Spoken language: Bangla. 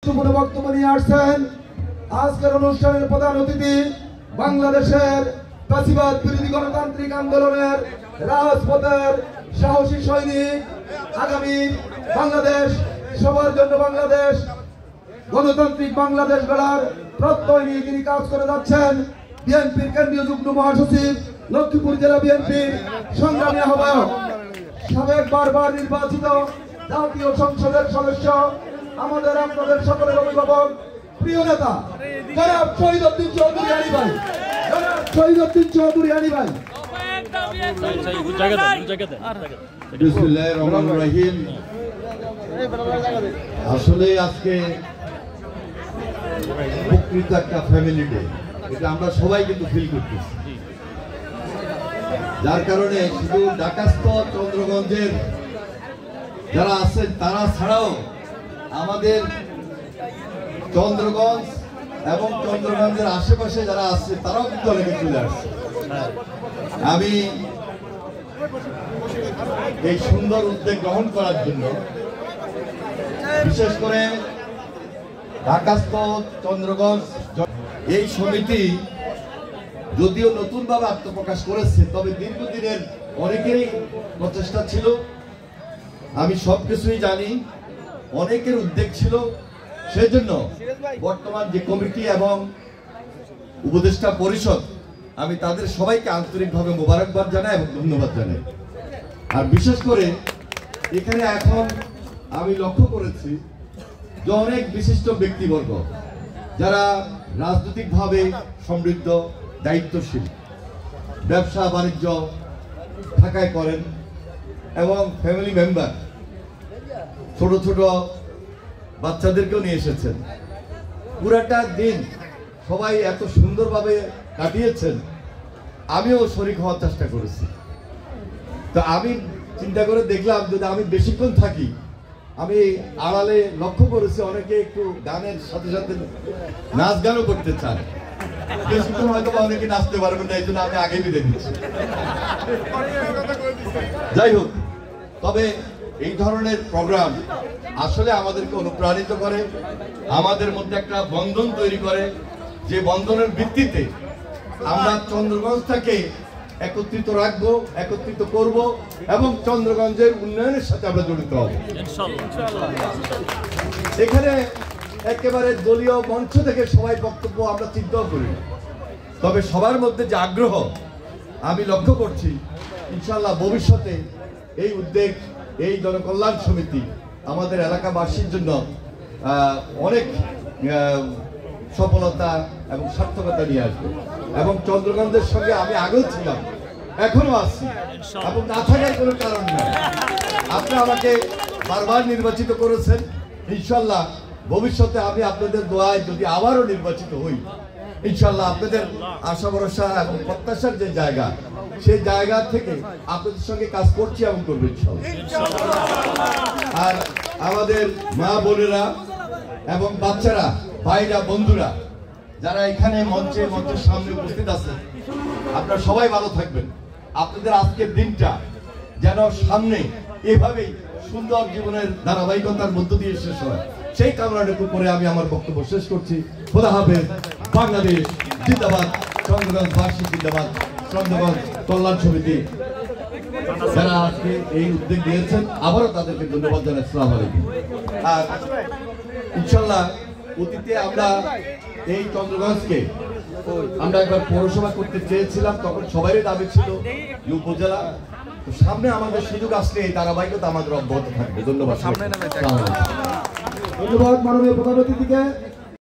বক্তব্য নিয়ে আসছেন আজকের অনুষ্ঠানের প্রধান অতিথি বাংলাদেশের ফ্যাসিবাদ বিরোধী গণতান্ত্রিক আন্দোলনের রাজপথের সাহসী সৈনিক, আগামী বাংলাদেশ সবার জন্য বাংলাদেশ, গণতান্ত্রিক বাংলাদেশ গড়ার প্রত্যয় নিয়ে তিনি কাজ করে যাচ্ছেন বিএনপির কেন্দ্রীয় যুগ্ম মহাসচিব, লক্ষ্মীপুর জেলা বিএনপির সংগ্রামী আহ্বায়ক, সাবেক বারবার নির্বাচিত জাতীয় সংসদের সদস্য, আমাদের আপনাদের সকলের অভিভাবক, প্রিয় নেতা জনাব শহীদউদ্দিন চৌধুরী আলী ভাই, জনাব শহীদউদ্দিন চৌধুরী আলী ভাই। বিসমিল্লাহির রহমানির রহিম। আসলে আজকে প্রকৃত একটা ফ্যামিলি ডে, এটা আমরা সবাই কিন্তু ফিল করতেছি, যার কারণে শুধু ঢাকাস্থ চন্দ্রগঞ্জের যারা আছেন তারা ছাড়াও আমাদের চন্দ্রগঞ্জ এবং চন্দ্রগঞ্জের আশেপাশে যারা আছে তারাও কিন্তু অনেকে চলে আসছে। আমি এই সুন্দর উদ্যোগ গ্রহণ করার জন্য বিশেষ করে ঢাকাস্থ চন্দ্রগঞ্জ এই সমিতি যদিও নতুনভাবে আত্মপ্রকাশ করেছে, তবে দীর্ঘদিনের অনেকেরই প্রচেষ্টা ছিল, আমি সবকিছুই জানি, অনেকের উদ্যোগ ছিল। সেজন্য বর্তমান যে কমিটি এবং উপদেষ্টা পরিষদ, আমি তাদের সবাইকে আন্তরিকভাবে মোবারকবাদ জানাই এবং ধন্যবাদ জানাই। আর বিশেষ করে এখানে এখন আমি লক্ষ্য করেছি যে অনেক বিশিষ্ট ব্যক্তিবর্গ যারা রাজনৈতিকভাবে সমৃদ্ধ, দায়িত্বশীল, ব্যবসা বাণিজ্য ঢাকায় করেন এবং ফ্যামিলি মেম্বার, ছোট ছোট বাচ্চাদেরকেও নিয়ে এসেছেন। পুরাটা দিন সবাই এত সুন্দরভাবে কাটিয়েছেন, আমিও শরীক হওয়ার চেষ্টা করেছি। তো আমি চিন্তা করে দেখলাম যদি আমি বেশিক্ষণ থাকি, আমি আড়ালে লক্ষ্য করেছি অনেকে একটু গানের সাথে সাথে নাচ গানও করতে চান, বেশিক্ষণ হয়তো অনেকে নাচতে পারবেন না, এই জন্য আমি আগে বিদায় দিচ্ছি। যাই হোক, তবে এই ধরনের প্রোগ্রাম আসলে আমাদেরকে অনুপ্রাণিত করে, আমাদের মধ্যে একটা বন্ধন তৈরি করে, যে বন্ধনের ভিত্তিতে আমরা চন্দ্রগঞ্জটাকে একত্রিত রাখবো, একত্রিত করব এবং চন্দ্রগঞ্জের উন্নয়নের সাথে আমরা জড়িত হব। এখানে একেবারে দলীয় মঞ্চ থেকে সবাই বক্তব্য আমরা চিন্তাও করি, তবে সবার মধ্যে যে আগ্রহ আমি লক্ষ্য করছি, ইনশাআল্লাহ ভবিষ্যতে এই উদ্যোগ, এই জনকল্যাণ সমিতি আমাদের এলাকাবাসীর জন্য অনেক সফলতা এবং সার্থকতা নিয়ে আসবে। এবং চন্দ্রগঞ্জের সঙ্গে আমি আগেও ছিলাম, এখনো আছি এবং না থাকার কোনো কারণ নেই। আপনারা আমাকে বারবার নির্বাচিত করেছেন, ইনশাল্লাহ ভবিষ্যতে আমি আপনাদের দোয়ায় যদি আবারও নির্বাচিত হই, ইনশাল্লাহ আপনাদের আশা ভরসা এবং প্রত্যাশার যে জায়গা, সেই জায়গা থেকে আপনাদের সঙ্গে কাজ করছি এবং করবো ইনশাল্লাহ। আর আমাদের মা বোনেরা এবং বাচ্চারা, ভাইরা, বন্ধুরা যারা এখানে মঞ্চের সামনে উপস্থিত আছেন, আপনারা সবাই ভালো থাকবেন। আপনাদের আজকের দিনটা যেন সামনে এভাবেই সুন্দর জীবনের ধারাবাহিকতার মধ্য দিয়ে শেষ হয়, সেই কামনাটুকু করে আমি আমার বক্তব্য শেষ করছি। খোদা হাফেজ। বাংলাদেশ জিন্দাবাদ, চন্দ্রগঞ্জ বাসী জিন্দাবাদ, চন্দ্রগঞ্জ কল্যাণ সমিতি যারা আজকে এই উদ্যোগ নিয়েছেন, আবারও তাদেরকে ধন্যবাদ জানাই। আসসালামু আলাইকুম। আর ইনশাল্লাহ অতীতে আমরা এই চন্দ্রগঞ্জকে আমরা একবার পৌরসভা করতে চেয়েছিলাম, তখন সবারই দাবি ছিল উপজেলা। সামনে আমাদের সুযোগ আসলে এই ধারাবাহিকতা আমাদের অব্যাহত থাকবে। ধন্যবাদ। ধন্যবাদ মাননীয় প্রধান অতিথিকে।